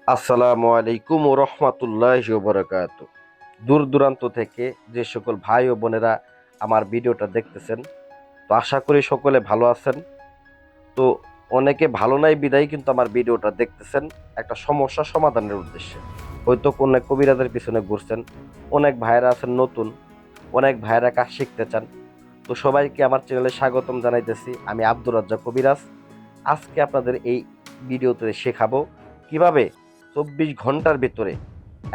আসসালামু আলাইকুম ও রহমতুল্লাহি ওয়া বারাকাতুহু। দূর দূরান্ত থেকে যে সকল ভাই ও বোনেরা আমার ভিডিওটা দেখতেছেন, তো আশা করি সকলে ভালো আছেন। তো অনেকে ভালো নাই বিদায় কিন্তু আমার ভিডিওটা দেখতেছেন একটা সমস্যা সমাধানের উদ্দেশ্যে। হয়তো কোনো এক কবিরাজের পিছনে ঘুরছেন, অনেক ভাইয়েরা আছেন নতুন, অনেক ভাইয়েরা কাজ শিখতে চান। তো সবাইকে আমার চ্যানেলে স্বাগতম জানাইতেছি। আমি আব্দুর রাজ্জাক কবিরাজ। আজকে আপনাদের এই ভিডিওতে শেখাবো কিভাবে 24 ঘন্টার ভেতরে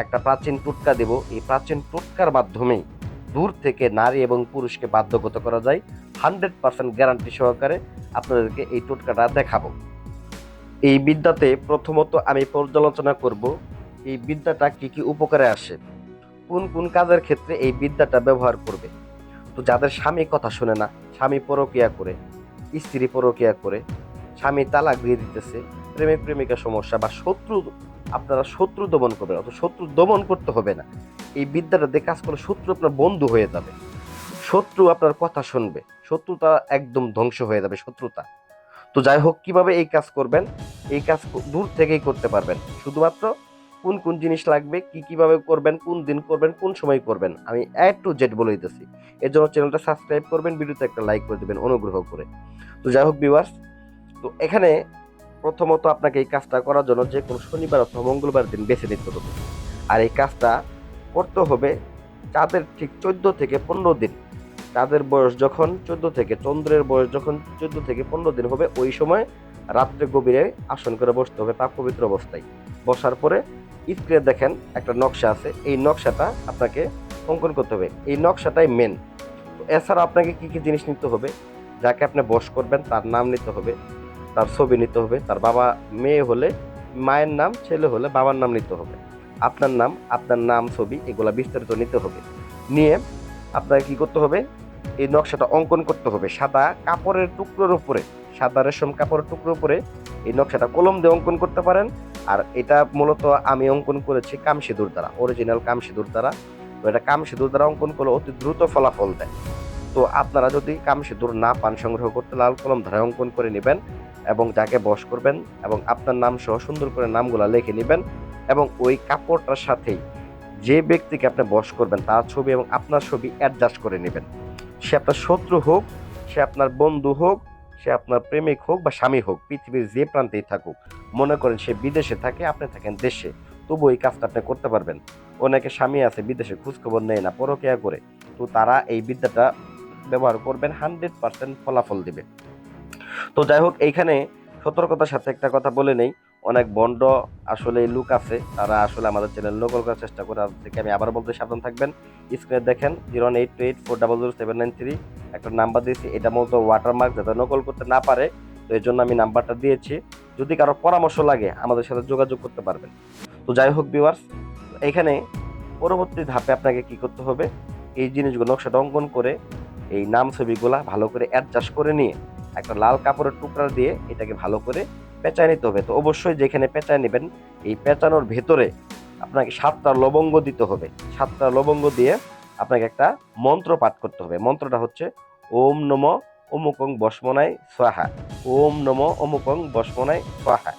একটা প্রাচীন টোটকা দেব। এই প্রাচীন টোটকার মাধ্যমেই দূর থেকে নারী এবং পুরুষকে বাধ্যগত করা যায়। 100% গ্যারান্টি সহকারে আপনাদেরকে এই টোটকাটা দেখাবো। এই বিদ্যাতে প্রথমত আমি পর্যালোচনা করব এই বিদ্যাটা কি কি উপকারে আসে, কোন কোন কাজের ক্ষেত্রে এই বিদ্যাটা ব্যবহার করবে। তো যাদের স্বামী কথা শোনে না, স্বামী পরকীয়া করে, স্ত্রী পরকীয়া করে, স্বামী তালাক দিয়ে দিতেছে, প্রেমিক প্রেমিকা সমস্যা বা শত্রু, আপনারা শত্রু দমন করবেন। অত শত্রু দমন করতে হবে না, এই বিদ্যাটা দিয়ে কাজ করলে শত্রু আপনার বন্ধু হয়ে যাবে। শত্রু আপনার কথা শুনবে, শত্রুতা একদম ধ্বংস হয়ে যাবে শত্রুতা। তো যাই হোক, কিভাবে এই কাজ করবেন, এই কাজ দূর থেকেই করতে পারবেন। শুধুমাত্র কোন কোন জিনিস লাগবে, কি কিভাবে করবেন, কোন দিন করবেন, কোন সময় করবেন, আমি A to Z বলে দিতেছি। এর জন্য চ্যানেলটা সাবস্ক্রাইব করবেন, ভিডিওতে একটা লাইক করে দেবেন অনুগ্রহ করে। তো যাই হোক ভিউয়ার্স, তো এখানে প্রথমত আপনাকে এই কাজটা করার জন্য যে কোনো শনিবার অথবা মঙ্গলবার দিন বেছে নিতে হবে। আর এই কাজটা করতে হবে চাঁদের ঠিক 14 থেকে 15 দিন। চাঁদের বয়স যখন 14 থেকে, চন্দ্রের বয়স যখন 14 থেকে 15 দিন হবে, ওই সময় রাত্রে গভীরে আসন করে বসতে হবে পাক পবিত্র অবস্থায়। বসার পরে স্ক্রিনে দেখেন একটা নকশা আছে, এই নকশাটা আপনাকে অঙ্কন করতে হবে। এই নকশাটাই মেন। এছাড়া আপনাকে কি কি জিনিস নিতে হবে, যাকে আপনি বশ করবেন তার নাম নিতে হবে, তার ছবি নিতে হবে, তার বাবা, মেয়ে হলে মায়ের নাম, ছেলে হলে বাবার নাম নিতে হবে, আপনার নাম ছবি এগুলা বিস্তারিত নিতে হবে। নিয়ে আপনাকে কি করতে হবে, এই নকশাটা অঙ্কন করতে হবে সাদা কাপড়ের টুকরোর উপরে, সাদা রেশম কাপড়ের টুকরোর উপরে। এই নকশাটা কলম দিয়ে অঙ্কন করতে পারেন। আর এটা মূলত আমি অঙ্কন করেছি কামসিঁদুর দ্বারা, অরিজিনাল কামসিঁদুর দ্বারা। তো এটা কামসিঁদুর দ্বারা অঙ্কন করলে অতি দ্রুত ফলাফল দেয়। তো আপনারা যদি কামসিঁদুর না পান, সংগ্রহ করতে লাল কলম ধারায় অঙ্কন করে নেবেন এবং যাকে বশ করবেন এবং আপনার নাম সহ সুন্দর করে নামগুলা লিখে নেবেন। এবং ওই কাপড়টার সাথেই যে ব্যক্তিকে আপনি বশ করবেন তার ছবি এবং আপনার ছবি অ্যাডজাস্ট করে নেবেন। সে আপনার শত্রু হোক, সে আপনার বন্ধু হোক, সে আপনার প্রেমিক হোক বা স্বামী হোক, পৃথিবীর যে প্রান্তেই থাকুক, মনে করেন সে বিদেশে থাকে, আপনি থাকেন দেশে, তবু এই কাজটা আপনি করতে পারবেন। অনেকে স্বামী আছে বিদেশে, খোঁজখবর নেয় না, পরকীয়া করে, তো তারা এই বিদ্যাটা ব্যবহার করবেন, 100% ফলাফল দিবে। তো যাই হোক, এইখানে সতর্কতার সাথে একটা কথা বলে নেই, অনেক বন্ড আসলে লোক আছে, তারা আসলে আমাদের চ্যানেল নকল করার চেষ্টা করে। আজ থেকে আমি আবার বলতে সাবধান থাকবেন। স্ক্রিনে দেখেন 01828400793 একটা নাম্বার দিয়েছি, এটা মূলত ওয়াটারমার্ক, যাতে নকল করতে না পারে। তো এই জন্য আমি নাম্বারটা দিয়েছি। যদি কারো পরামর্শ লাগে আমাদের সাথে যোগাযোগ করতে পারবেন। তো যাই হোক ভিউয়ার্স, এখানে পরবর্তী ধাপে আপনাকে কি করতে হবে, এই জিনিসগুলো নকশাটা অঙ্কন করে এই নাম ছবিগুলা ভালো করে অ্যাডজাস্ট করে নিয়ে একটা লাল কাপড়ের টুকরা দিয়ে এটাকে ভালো করে পেঁচায় নিতে হবে। তো অবশ্যই যেখানে পেঁচায় নেবেন, এই পেঁচানোর ভেতরে আপনাকে 7টা লবঙ্গ দিতে হবে। 7টা লবঙ্গ দিয়ে আপনাকে একটা মন্ত্র পাঠ করতে হবে। মন্ত্রটা হচ্ছে ওম নম অমুকং বসমনায় স্বাহা, ওম নম অমুকং বসমনায় স্বাহা।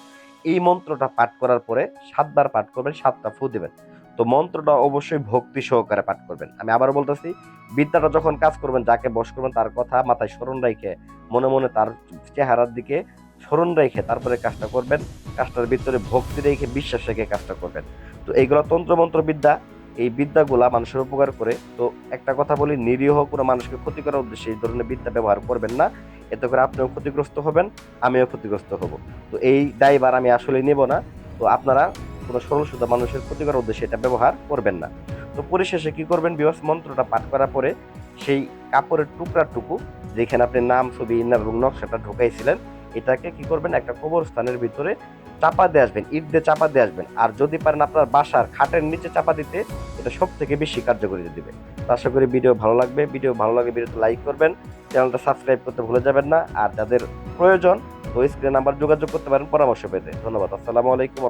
এই মন্ত্রটা পাঠ করার পরে 7বার পাঠ করবেন, 7টা ফু দিবেন। তো মন্ত্রটা অবশ্যই ভক্তি সহকারে পাঠ করবেন। আমি আবার বলতেছি, বিদ্যাটা যখন কাজ করবেন, যাকে বশ করবেন তার কথা মাথায় স্মরণ রেখে, মনে মনে তার চেহারার দিকে স্মরণ রেখে তারপরে কাজটা করবেন। কাজটার ভিতরে ভক্তি রেখে, বিশ্বাস রেখে কাজটা করবেন। তো এইগুলো তন্ত্রমন্ত্র বিদ্যা, এই বিদ্যাগুলা মানুষের উপকার করে। তো একটা কথা বলি, নিরীহ কোনো মানুষকে ক্ষতি করার উদ্দেশ্যে এই ধরনের বিদ্যা ব্যবহার করবেন না। এতে করে আপনিও ক্ষতিগ্রস্ত হবেন, আমিও ক্ষতিগ্রস্ত হব। তো এই দায়ভার আমি আসলে নেব না। তো আপনারা কোনো সরল সোজা মানুষের ক্ষতি করার উদ্দেশ্যে এটা ব্যবহার করবেন না। তো পরিশেষে কি করবেন ভিউয়ার্স, মন্ত্রটা পাঠ করার পরে সেই কাপড়ের টুকরাটুকু যেখানে আপনি নাম, ছবি, ইনার এবং নকশাটা ঢুকাইছিলেন, এটাকে কি করবেন, একটা কবরস্থানের ভিতরে চাপা দিয়ে আসবেন, ইট দিয়ে চাপা দিয়ে আসবেন। আর যদি পারেন আপনার বাসার খাটের নিচে চাপা দিতে, এটা সব থেকে বেশি কার্যকরী দিবে। তো আশা করি ভিডিও ভালো লাগবে। ভিডিও ভালো লাগে ভিডিওতে লাইক করবেন, চ্যানেলটা সাবস্ক্রাইব করতে ভুলে যাবেন না। আর যাদের প্রয়োজন, তো স্ক্রিনে নাম্বার যোগাযোগ করতে পারেন পরামর্শ পেতে। ধন্যবাদ। আসসালামু আলাইকুম।